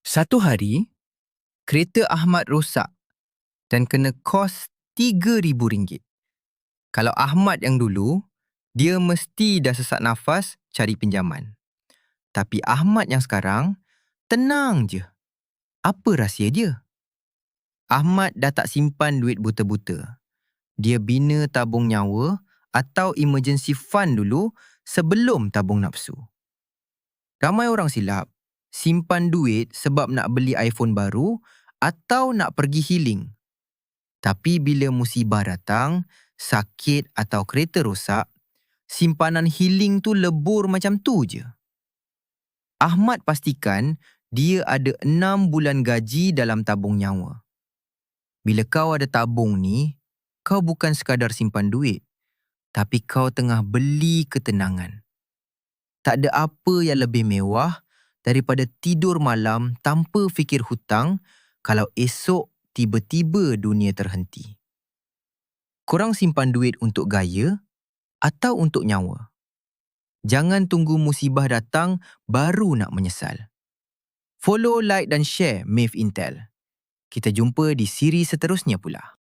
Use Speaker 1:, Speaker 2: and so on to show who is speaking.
Speaker 1: Satu hari, kereta Ahmad rosak dan kena kos RM3,000. Kalau Ahmad yang dulu, dia mesti dah sesak nafas cari pinjaman. Tapi Ahmad yang sekarang, tenang je. Apa rahsia dia? Ahmad dah tak simpan duit buta-buta. Dia bina tabung nyawa atau emergency fund dulu sebelum tabung nafsu. Ramai orang silap simpan duit sebab nak beli iPhone baru atau nak pergi healing. Tapi bila musibah datang, sakit atau kereta rosak, simpanan healing tu lebur macam tu je. Ahmad pastikan dia ada 6 bulan gaji dalam tabung nyawa. Bila kau ada tabung ni, kau bukan sekadar simpan duit, tapi kau tengah beli ketenangan. Tak ada apa yang lebih mewah daripada tidur malam tanpa fikir hutang kalau esok tiba-tiba dunia terhenti. Korang simpan duit untuk gaya atau untuk nyawa? Jangan tunggu musibah datang baru nak menyesal. Follow, like dan share MAVE Intel. Kita jumpa di siri seterusnya pula.